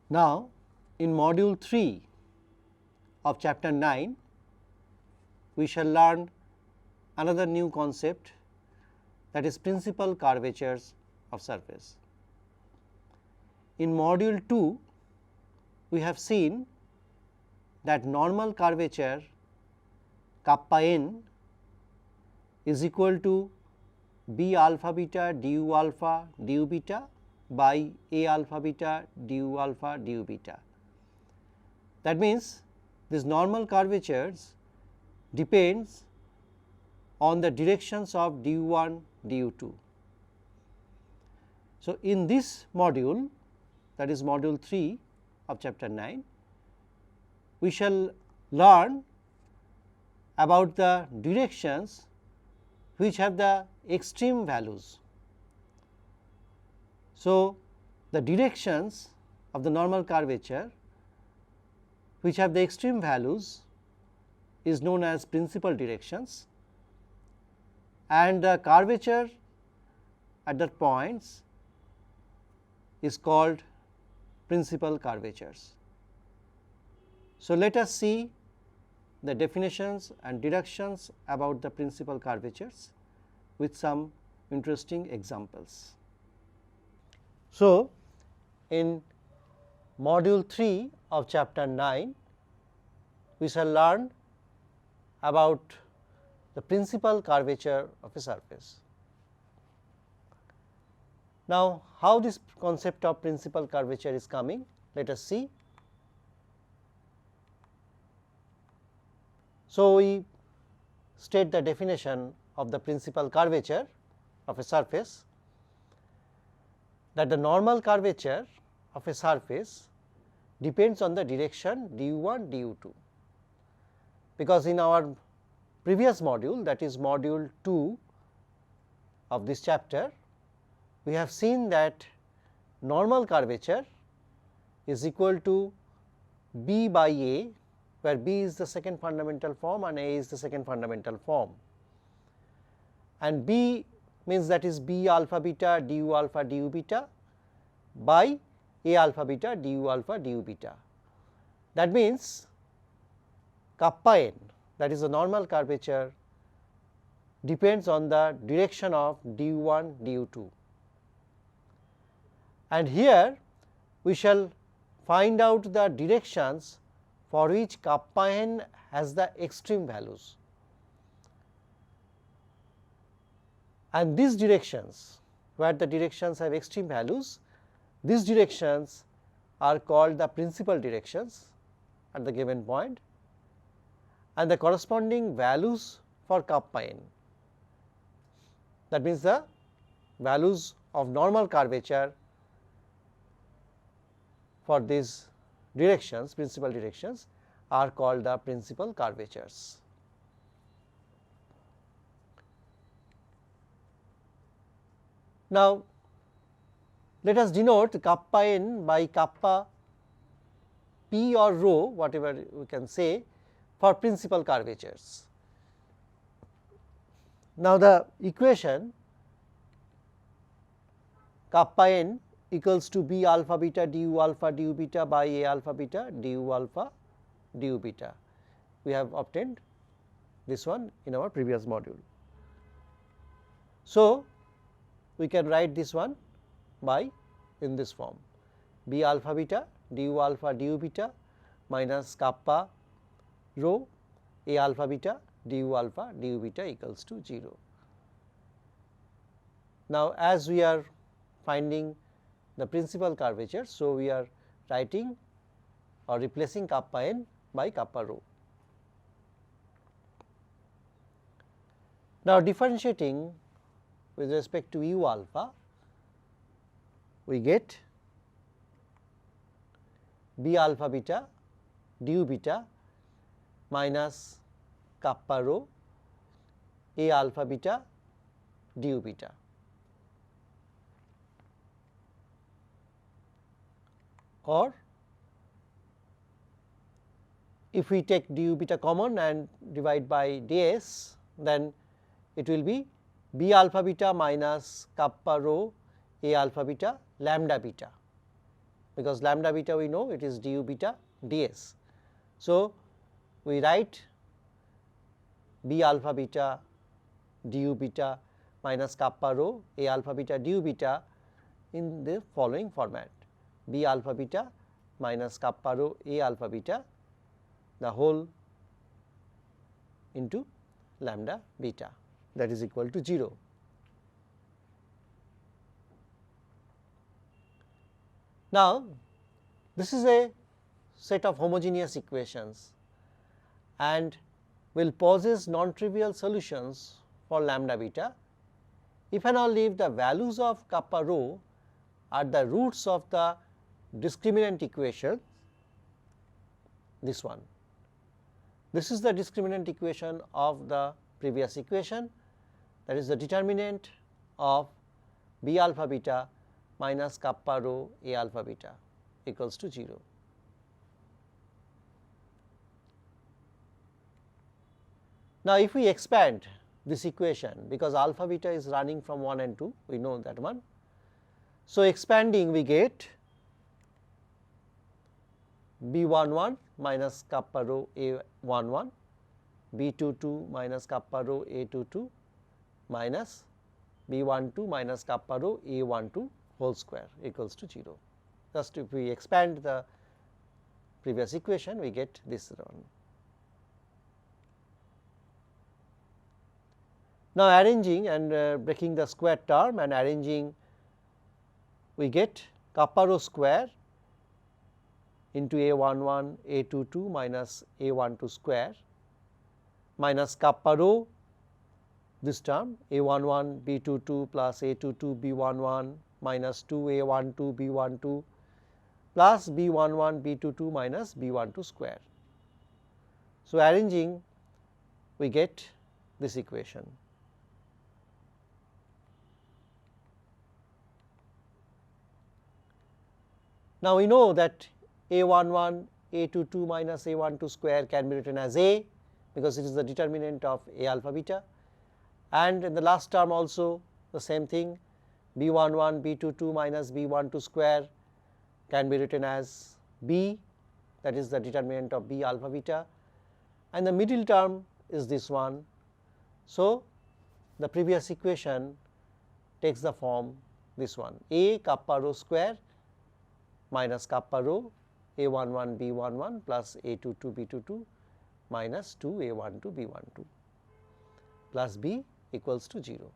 Now, in module 3 of chapter 9, we shall learn another new concept, that is principal curvatures of surface. In module 2, we have seen that normal curvature kappa n is equal to b alpha beta du alpha du beta by a alpha beta du alpha du beta. That means, these normal curvatures depends on the directions of du 1 du 2. So, in this module, that is module 3 of chapter 9, we shall learn about the directions which have the extreme values. So, the directions of the normal curvature which have the extreme values is known as principal directions, and the curvature at that points is called principal curvatures. So, let us see the definitions and deductions about the principal curvatures with some interesting examples. So, in module 3 of chapter 9, we shall learn about the principal curvature of a surface. Now, how this concept of principal curvature is coming, let us see. So, we state the definition of the principal curvature of a surface, that the normal curvature of a surface depends on the direction du 1 du 2, because in our previous module, that is module 2 of this chapter, we have seen that normal curvature is equal to b by a, where b is the second fundamental form and a is the second fundamental form, and b means that is b alpha beta du alpha du beta by a alpha beta du alpha du beta. That means, kappa n, that is the normal curvature, depends on the direction of du 1 du 2, and here we shall find out the directions for which kappa n has the extreme values, and these directions, where the directions have extreme values, these directions are called the principal directions at the given point, and the corresponding values for kappa n, that means the values of normal curvature for these directions, principal directions, are called the principal curvatures. Now, let us denote kappa n by kappa p or rho, whatever we can say, for principal curvatures. Now, the equation kappa n equals to b alpha beta du alpha du beta by a alpha beta du alpha du beta. We have obtained this one in our previous module. So, we can write this one by in this form, b alpha beta du alpha du beta minus kappa rho a alpha beta du alpha du beta equals to 0. Now, as we are finding the principal curvature, so we are writing or replacing kappa n by kappa rho. Now, differentiating with respect to u alpha, we get b alpha beta du beta minus kappa rho a alpha beta du beta. Or if we take du beta common and divide by ds, then it will be b alpha beta minus kappa rho a alpha beta lambda beta, because lambda beta we know it is du beta ds. So, we write b alpha beta du beta minus kappa rho a alpha beta du beta in the following format: b alpha beta minus kappa rho a alpha beta the whole into lambda beta, that is equal to 0. Now, this is a set of homogeneous equations and will possess non-trivial solutions for lambda beta if and only if the values of kappa rho are the roots of the discriminant equation, this one. This is the discriminant equation of the previous equation, that is the determinant of b alpha beta minus kappa rho a alpha beta equals to 0. Now, if we expand this equation, because alpha beta is running from 1 and 2, we know that one. So, expanding we get b11 minus kappa rho a11, b22 minus kappa rho a22 minus b12 minus kappa rho a12 whole square equals to 0. Just if we expand the previous equation, we get this one. Now, arranging and breaking the square term and arranging, we get kappa rho square into a11 a22 minus a12 square minus kappa rho this term a11 b22 plus a22 b11 minus 2 a12 b12 plus b11 b22 minus b12 square. So, arranging we get this equation. Now, we know that a11 a22 minus a12 square can be written as a, because it is the determinant of a alpha beta, and in the last term also the same thing, b11 b22 minus b12 square can be written as b, that is the determinant of b alpha beta, and the middle term is this one. So, the previous equation takes the form this one, a kappa rho square minus kappa rho a11 b11 plus a22 b22 minus 2 a12 b12 plus b equals to 0.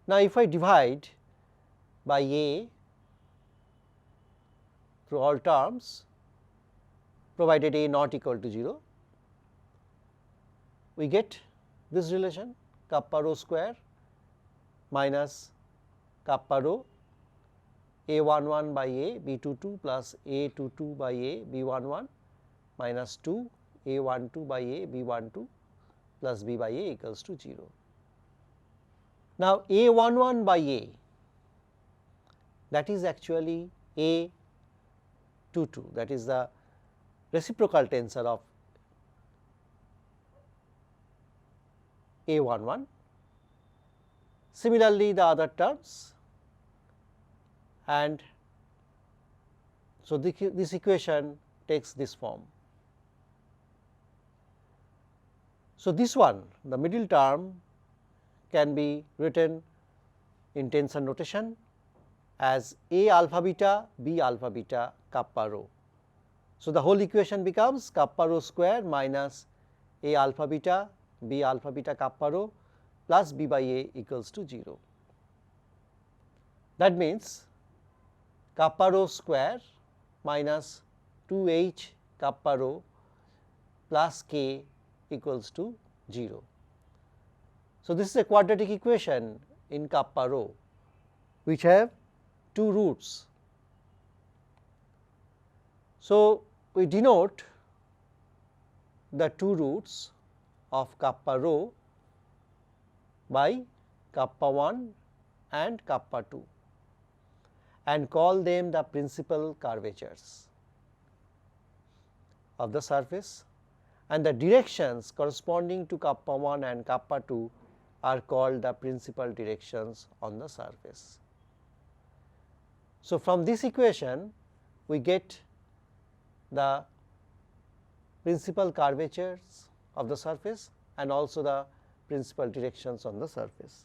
Now, if I divide by a through all terms provided a not equal to 0, we get this relation kappa rho square minus kappa rho a11 by a b22 plus a22 by a b11 minus 2 a12 by a b12 plus b by a equals to 0. Now, a11 by a, that is actually a22, that is the reciprocal tensor of a11. Similarly, the other terms, and so this equation takes this form. So, this one, the middle term, can be written in tensor notation as a alpha beta b alpha beta kappa rho. So, the whole equation becomes kappa rho square minus a alpha beta b alpha beta kappa rho plus b by a equals to 0. That means, kappa rho square minus 2h kappa rho plus k equals to 0. So, this is a quadratic equation in kappa rho which have two roots. So, we denote the two roots of kappa rho by kappa 1 and kappa 2 and call them the principal curvatures of the surface, and the directions corresponding to kappa 1 and kappa 2 are called the principal directions on the surface. So, from this equation we get the principal curvatures of the surface and also the principal directions on the surface.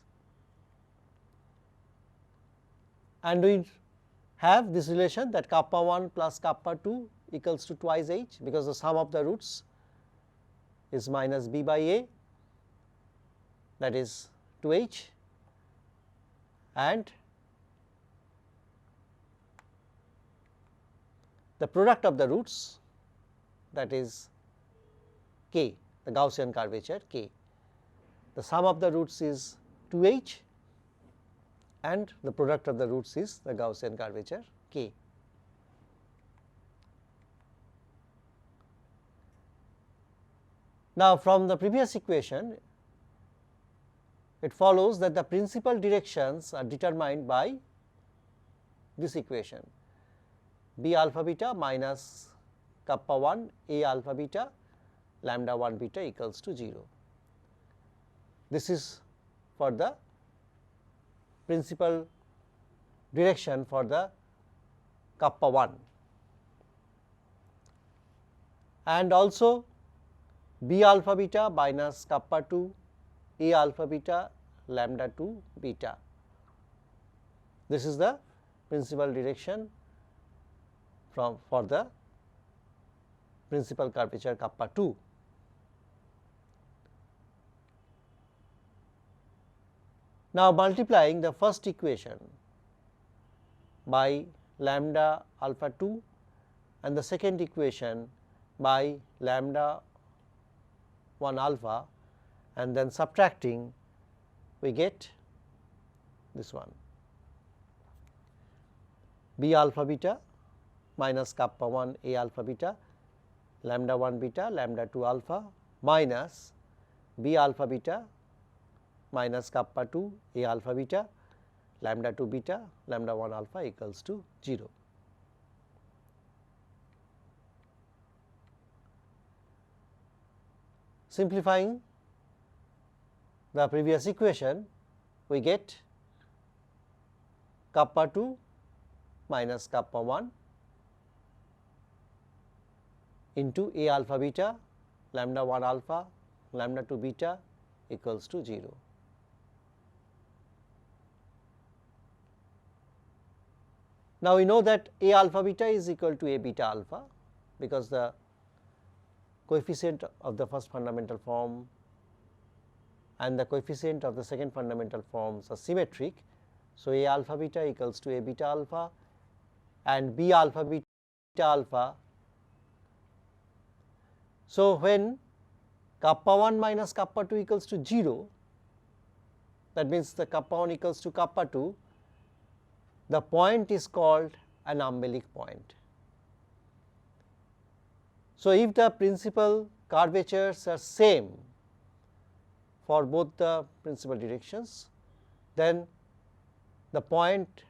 And we have this relation that kappa 1 plus kappa 2 equals to twice h, because the sum of the roots is minus b by a, that is 2h, and the product of the roots, that is k, the Gaussian curvature k. The sum of the roots is 2h and the product of the roots is the Gaussian curvature k. Now, from the previous equation it follows that the principal directions are determined by this equation, b alpha beta minus kappa 1 a alpha beta lambda 1 beta equals to 0. This is for the principal direction for the kappa 1, and also b alpha beta minus kappa 2 a alpha beta lambda 2 beta. This is the principal direction for the principal curvature kappa 2. Now, multiplying the first equation by lambda alpha 2 and the second equation by lambda 1 alpha, and then subtracting, we get this one, b alpha beta minus kappa 1 a alpha beta lambda 1 beta lambda 2 alpha minus b alpha beta minus kappa 2 a alpha beta lambda 2 beta lambda 1 alpha equals to 0. Simplifying the previous equation, we get kappa 2 minus kappa 1 into a alpha beta lambda 1 alpha lambda 2 beta equals to 0. Now, we know that a alpha beta is equal to a beta alpha, because the coefficient of the first fundamental form and the coefficient of the second fundamental forms are symmetric. So, a alpha beta equals to a beta alpha and b alpha beta alpha. So, when kappa 1 minus kappa 2 equals to 0, that means the kappa 1 equals to kappa 2, the point is called an umbilic point. So, if the principal curvatures are same for both the principal directions, then the point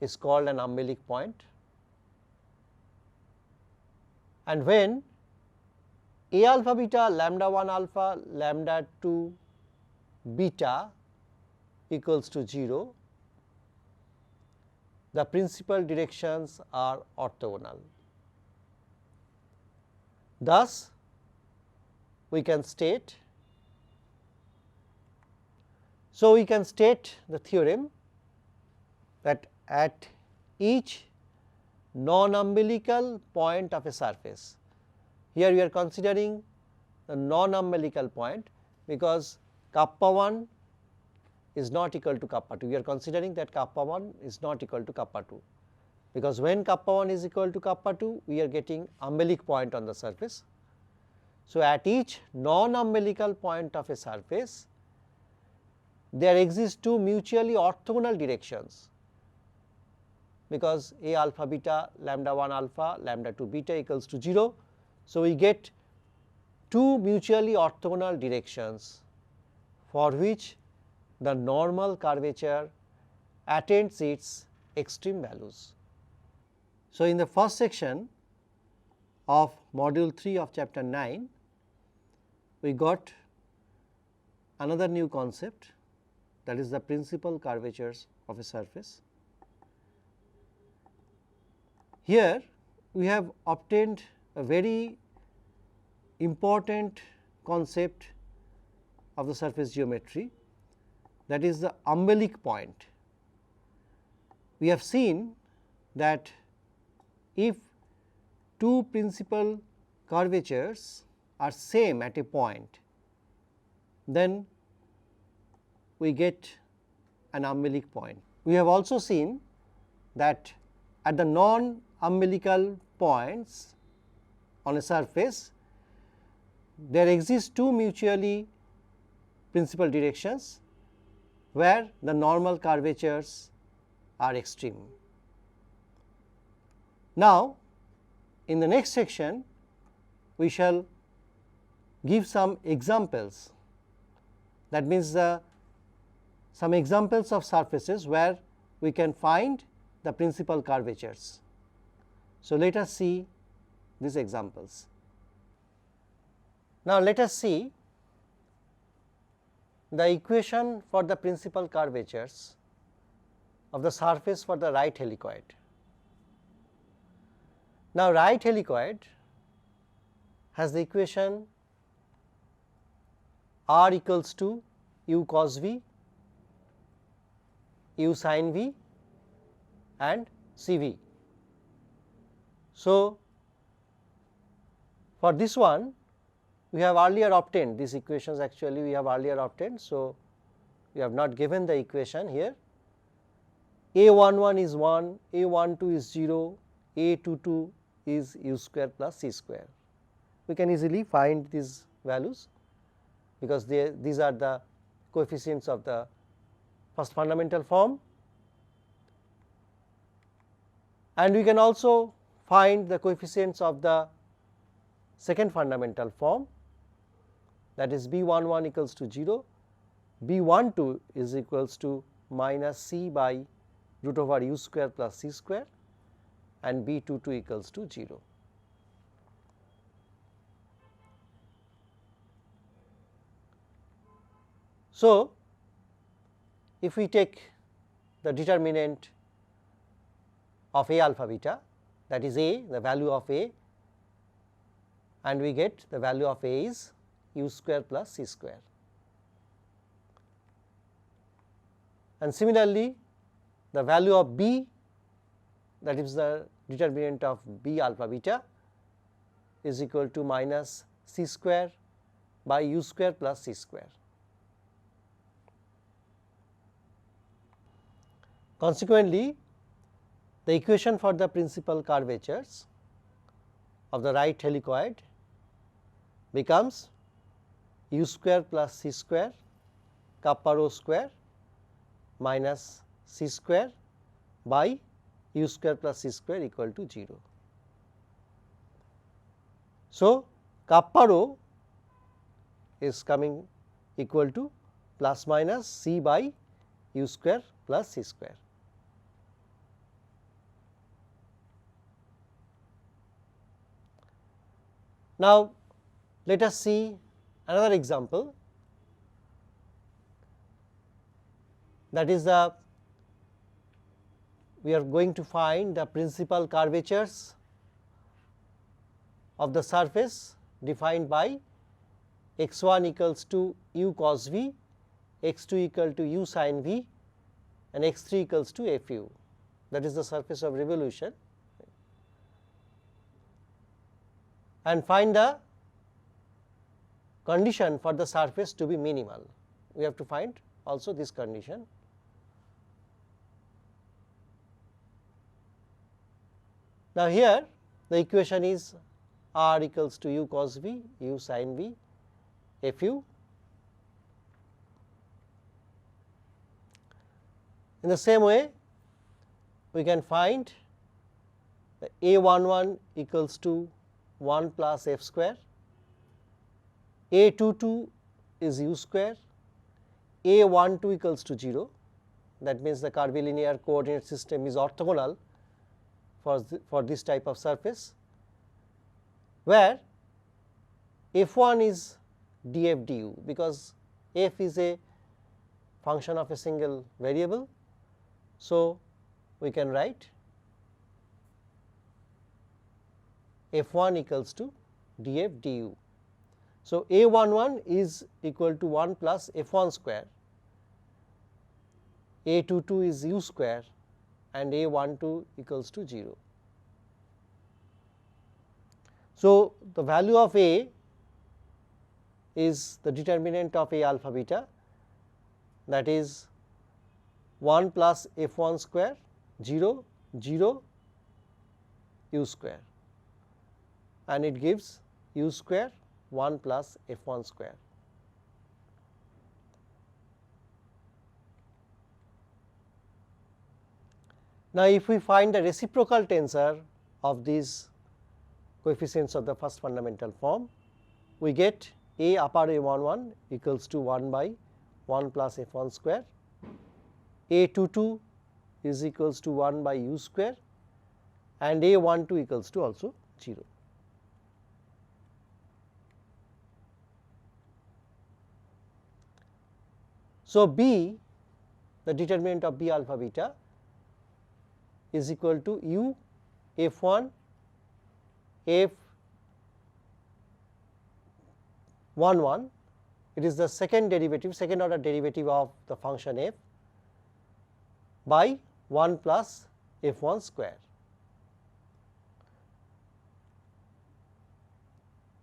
is called an umbilic point, and when a alpha beta lambda 1 alpha lambda 2 beta equals to 0, the principal directions are orthogonal. Thus, we can state the theorem that at each non-umbilical point of a surface, here we are considering the non-umbilical point, because kappa 1 is not equal to kappa 2. We are considering that kappa 1 is not equal to kappa 2, because when kappa 1 is equal to kappa 2, we are getting umbilic point on the surface. So, at each non-umbilical point of a surface, there exist two mutually orthogonal directions, because a alpha beta lambda 1 alpha lambda 2 beta equals to 0. So, we get two mutually orthogonal directions for which the normal curvature attains its extreme values. So, in the first section of module 3 of chapter 9, we got another new concept, that is the principal curvatures of a surface. Here we have obtained a very important concept of the surface geometry, that is the umbilic point. We have seen that if two principal curvatures are same at a point, then we get an umbilic point. We have also seen that at the non-umbilical points on a surface, there exist two mutually principal directions where the normal curvatures are extreme. Now, in the next section we shall give some examples, that means some examples of surfaces where we can find the principal curvatures. So, let us see these examples. Now, let us see the equation for the principal curvatures of the surface for the right helicoid. Now, right helicoid has the equation r equals to u cos v, u sin v and c v. So, for this one we have earlier obtained these equations, actually we have earlier obtained. So, we have not given the equation here. A11 is 1, A12 is 0, A22 is u square plus c square. We can easily find these values because these are the coefficients of the first fundamental form, and we can also find the coefficients of the second fundamental form, that is B11 equals to 0, B12 is equals to minus c by root over u square plus c square and B22 equals to 0. So, if we take the determinant of A alpha beta, that is A, the value of A, and we get the value of A is u square plus c square. And similarly, the value of B, that is the determinant of B alpha beta, is equal to minus c square by u square plus c square. Consequently, the equation for the principal curvatures of the right helicoid becomes u square plus c square kappa rho square minus c square by u square plus c square equal to 0. So, kappa rho is coming equal to plus minus c by u square plus c square. Now, let us see another example, that is we are going to find the principal curvatures of the surface defined by x1 equals to u cos v, x2 equal to u sin v and x3 equals to fu, that is the surface of revolution, and find the condition for the surface to be minimal. We have to find also this condition. Now, here the equation is r equals to u cos v, u sin v, fu. In the same way, we can find the A11 equals to 1 plus f square, A22 is u square, A12 equals to 0, that means the curvilinear coordinate system is orthogonal for this type of surface, where f1 is df du, because f is a function of a single variable. So, we can write f1 equals to df du. So, a11 is equal to 1 plus f1 square, a22 is u square, and a12 equals to 0. So, the value of a is the determinant of a alpha beta, that is 1 plus f1 square 0 0 u square, and it gives u square 1 plus f1 square. Now, if we find the reciprocal tensor of these coefficients of the first fundamental form, we get a upper a11 equals to 1 by 1 plus f1 square, a22 is equals to 1 by u square, and a12 equals to also 0. So, B, the determinant of B alpha beta, is equal to u f1 f11, it is the second order derivative of the function f by 1 plus f1 square,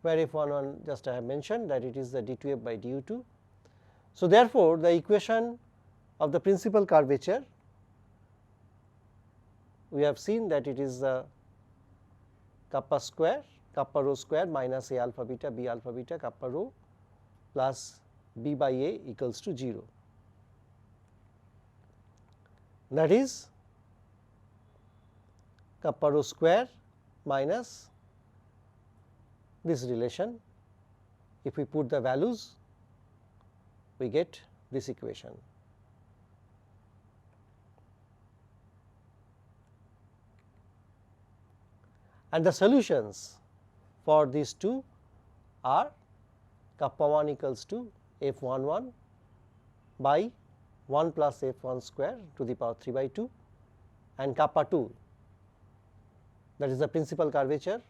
where f11 just I have mentioned that it is the d2f by du2. So, therefore, the equation of the principal curvature, we have seen that it is the kappa rho square minus a alpha beta b alpha beta kappa rho plus b by a equals to 0. That is kappa rho square minus this relation. If we put the values, we get this equation. And the solutions for these two are kappa 1 equals to f11 by 1 plus f1 square to the power 3 by 2, and kappa 2, that is the principal curvature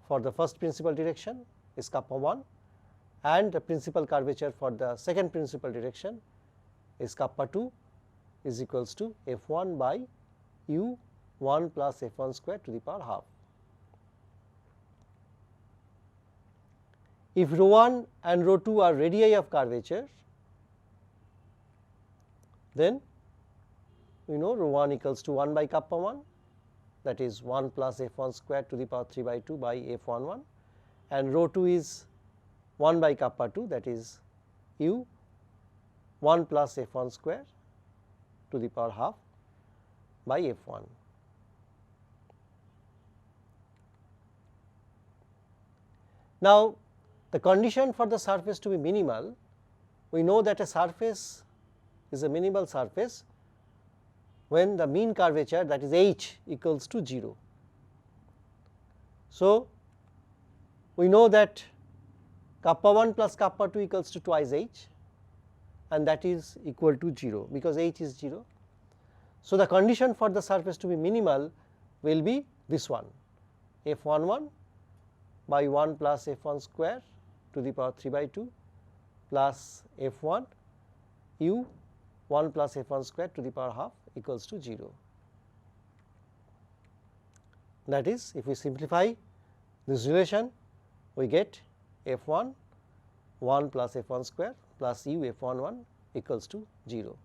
for the first principal direction, is kappa 1, and the principal curvature for the second principal direction is kappa 2 is equals to f1 by u 1 plus f1 square to the power half. If rho 1 and rho 2 are radii of curvature, then we know rho 1 equals to 1 by kappa 1, that is 1 plus f1 square to the power 3 by 2 by f11, and rho 2 is 1 by kappa 2, that is u 1 plus f1 square to the power half by f1. Now, the condition for the surface to be minimal, we know that a surface is a minimal surface when the mean curvature, that is h, equals to 0. So, we know that kappa 1 plus kappa 2 equals to twice h, and that is equal to 0 because h is 0. So, the condition for the surface to be minimal will be this one, f11 by 1 plus f1 square to the power 3 by 2 plus f1 u 1 plus f1 square to the power half equals to 0. That is, if we simplify this relation, we get f1 1 plus f1 square plus u f11 equals to 0.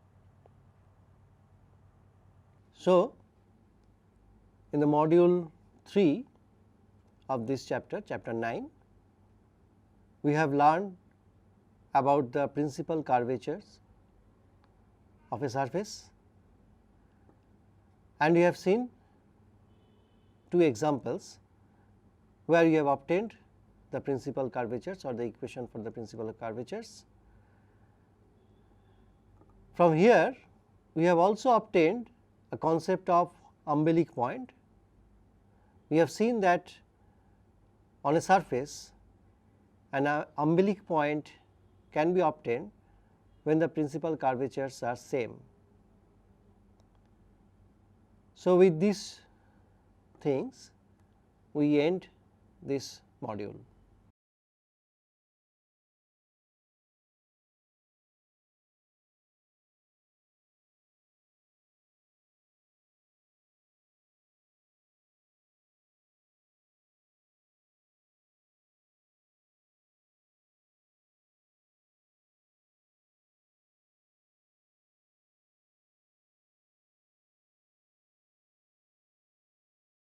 So, in the module 3 of this chapter, chapter 9, we have learned about the principal curvatures of a surface, and we have seen two examples where we have obtained the principal curvatures or the equation for the principal curvatures. From here, we have also obtained a concept of umbilic point. We have seen that on a surface an umbilic point can be obtained when the principal curvatures are same. So, with these things we end this module.